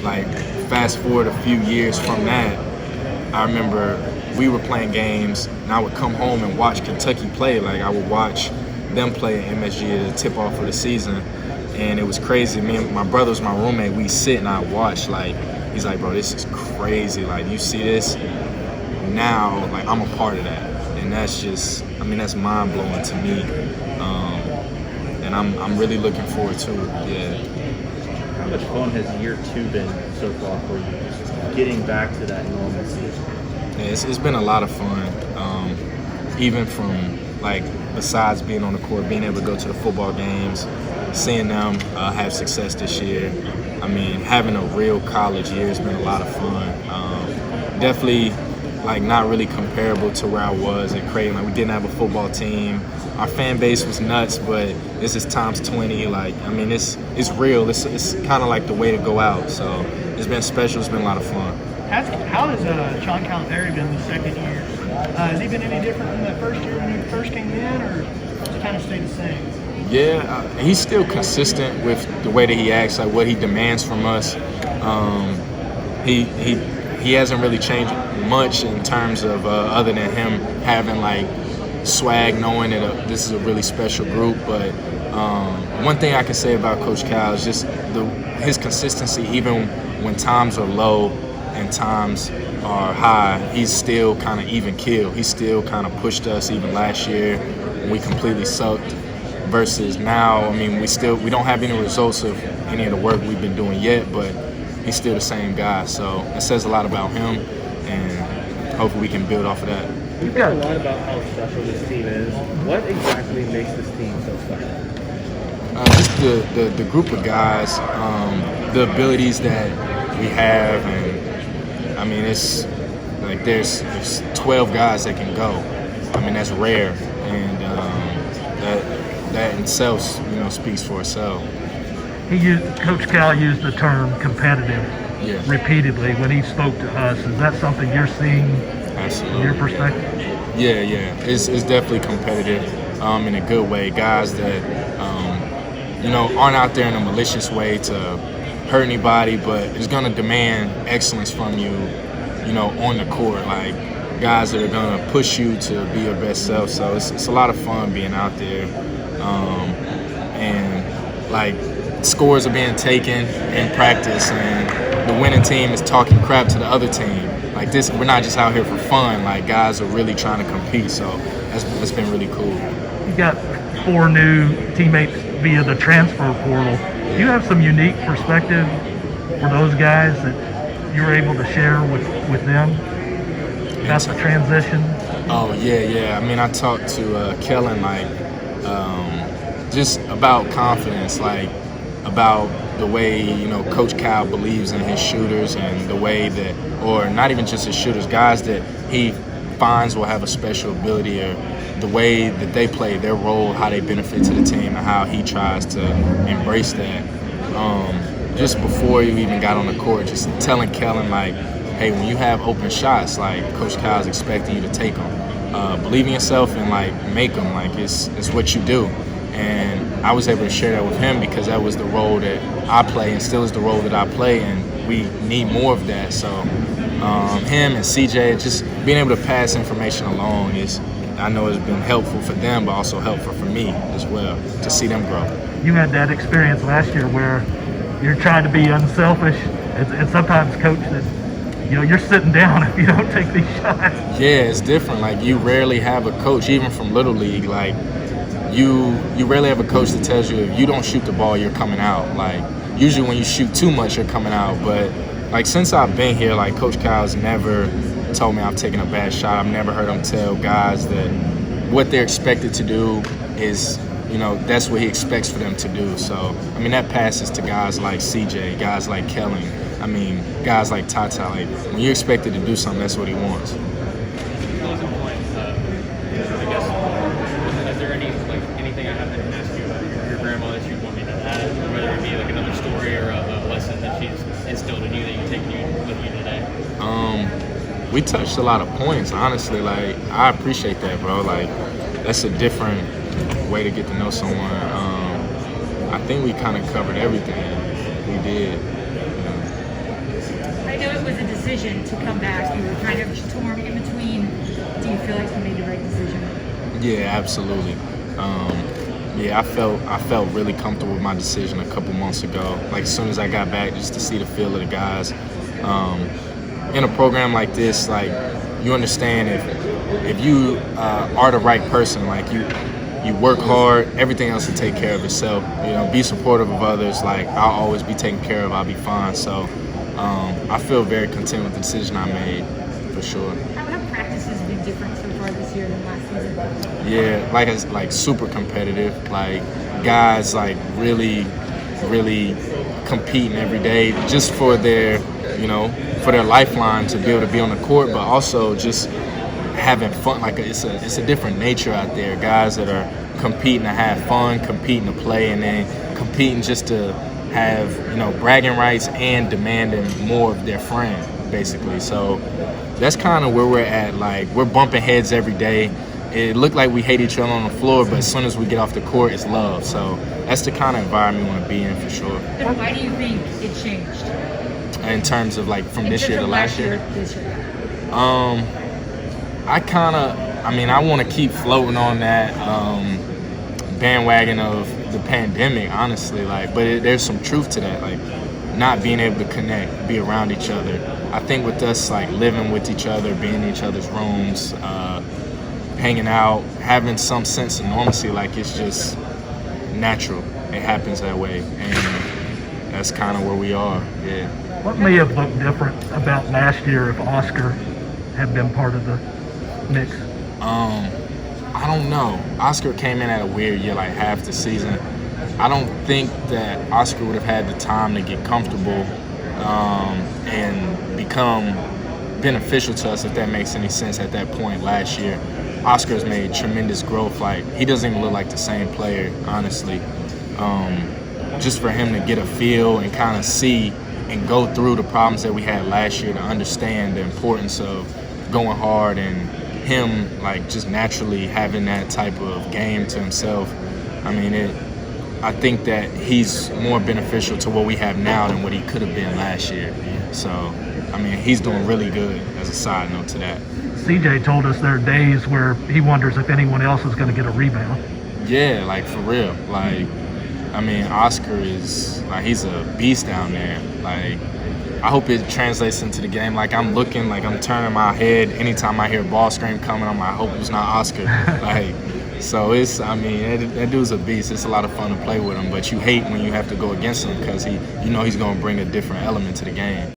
like, fast forward a few years from that, I remember we were playing games, and I would come home and watch Kentucky play. Like, I would watch them play at MSG at the tip-off of the season, and it was crazy. Me and my brother's my roommate. We sit and I watch. Like, he's like, bro, this is crazy. Like, you see this now? Like, I'm a part of that, and that's just, I mean, that's mind-blowing to me. And I'm really looking forward to it. Yeah. How much fun has year 2 been so far for you? Just getting back to that normalcy. Yeah, it's been a lot of fun. Even from, like, besides being on the court, being able to go to the football games, seeing them have success this year. I mean, having a real college year has been a lot of fun. Definitely, like, not really comparable to where I was at Creighton. Like, we didn't have a football team. Our fan base was nuts, but this is times 20. Like, I mean, it's real. It's kind of like the way to go out. So it's been special. It's been a lot of fun. How has Sean Calipari been the second year? Has he been any different from that first year when he first came in, or has he kind of stayed the same? Yeah, he's still consistent with the way that he acts, like what he demands from us. He hasn't really changed much in terms of other than him having, like, swag, knowing that this is a really special group. But one thing I can say about Coach Cal is just his consistency. Even when times are low and times are high, he's still kind of even keel. He still kind of pushed us even last year when we completely sucked. Versus now, I mean, we don't have any results of any of the work we've been doing yet, but he's still the same guy. So it says a lot about him, and hopefully we can build off of that. You've got a lot about how special this team is. What exactly makes this team so special? Just the group of guys, the abilities that we have, and I mean, it's like there's 12 guys that can go. I mean, that's rare, and that in itself, speaks for itself. Coach Cal used the term competitive repeatedly when he spoke to us. Is that something you're seeing Absolutely. from your perspective? Yeah. It's definitely competitive in a good way. Guys that, aren't out there in a malicious way to hurt anybody, but is going to demand excellence from you, on the court. Like, guys that are going to push you to be your best self. So it's a lot of fun being out there. And, like, scores are being taken in practice, and the winning team is talking crap to the other team. Like, this, we're not just out here for fun. Like, guys are really trying to compete. So that's been really cool. You got 4 new teammates via the transfer portal. Do you have some unique perspective for those guys that you're able to share with them about the transition? Oh, yeah. I mean, I talked to Kellen, like, just about confidence, like, about the way, Coach Cal believes in his shooters, and the way that, or not even just his shooters, guys that he finds will have a special ability, or the way that they play, their role, how they benefit to the team, and how he tries to embrace that. Just before you even got on the court, just telling Kellen, like, hey, when you have open shots, like, Coach Cal's expecting you to take them. Believe in yourself and, like, make them. Like, it's what you do. And I was able to share that with him because that was the role that I play, and still is the role that I play, and we need more of that. So him and CJ, just being able to pass information along I know it's been helpful for them, but also helpful for me as well to see them grow. You had that experience last year where you're trying to be unselfish, and sometimes, Coach, that you're sitting down if you don't take these shots. Yeah, it's different. Like, you rarely have a coach, even from Little League, like, you rarely have a coach that tells you if you don't shoot the ball, you're coming out. Like, usually when you shoot too much, you're coming out. But, like, since I've been here, like, Coach Kyle's never told me I've taken a bad shot. I've never heard him tell guys that what they're expected to do is, that's what he expects for them to do. So, I mean, that passes to guys like CJ, guys like Kellen, I mean, guys like Tata. Like, when you're expected to do something, that's what he wants. Closing points, I guess, is there anything I haven't asked you about your grandma that you want me to add, whether it be like another story or a lesson that she's instilled in you that you take with you today? We touched a lot of points, honestly. Like, I appreciate that, bro. Like, that's a different way to get to know someone. I think we kind of covered everything we did. decision to come back? You were kind of torn in between. Do you feel like you made the right decision? Yeah, absolutely. Yeah, I felt really comfortable with my decision a couple months ago. Like as soon as I got back, just to see the feel of the guys. In a program like this, like you understand if you are the right person, like you work hard, everything else will take care of itself. You know, be supportive of others. Like I'll always be taken care of. I'll be fine. So I feel very content with the decision I made, for sure. How have practices been different so far this year than last season? Yeah, it's like super competitive. Like guys like really competing every day just for their, you know, for their lifeline to be able to be on the court, but also just having fun. Like it's a different nature out there. Guys that are competing to have fun, competing to play, and then competing just to have, you know, bragging rights and demanding more of their friend, basically. So that's kind of where we're at. Like we're bumping heads every day. It looked like we hate each other on the floor, but as soon as we get off the court, it's love. So that's the kind of environment we want to be in, for sure. And why do you think it changed? In terms of like from this year to last year? This year. I want to keep floating on that bandwagon of the pandemic, honestly. Like, but there's some truth to that. Like, not being able to connect, be around each other. I think with us, like living with each other, being in each other's rooms, hanging out, having some sense of normalcy, like it's just natural. It happens that way, and that's kind of where we are. Yeah. What may have looked different about last year if Oscar had been part of the mix? I don't know. Oscar came in at a weird year, like half the season. I don't think that Oscar would have had the time to get comfortable and become beneficial to us, if that makes any sense, at that point last year. Oscar's made tremendous growth. Like, he doesn't even look like the same player, honestly. Just for him to get a feel and kind of see and go through the problems that we had last year, to understand the importance of going hard, and him like just naturally having that type of game to himself. I think that he's more beneficial to what we have now than what he could have been last year. So, he's doing really good, as a side note to that. CJ told us there are days where he wonders if anyone else is going to get a rebound. Yeah, like for real. Like, Oscar is like, he's a beast down there. Like, I hope it translates into the game. Like, I'm looking, like I'm turning my head anytime I hear a ball screen coming. I hope it's not Oscar. Like, so it's, that dude's a beast. It's a lot of fun to play with him, but you hate when you have to go against him, because you know he's going to bring a different element to the game.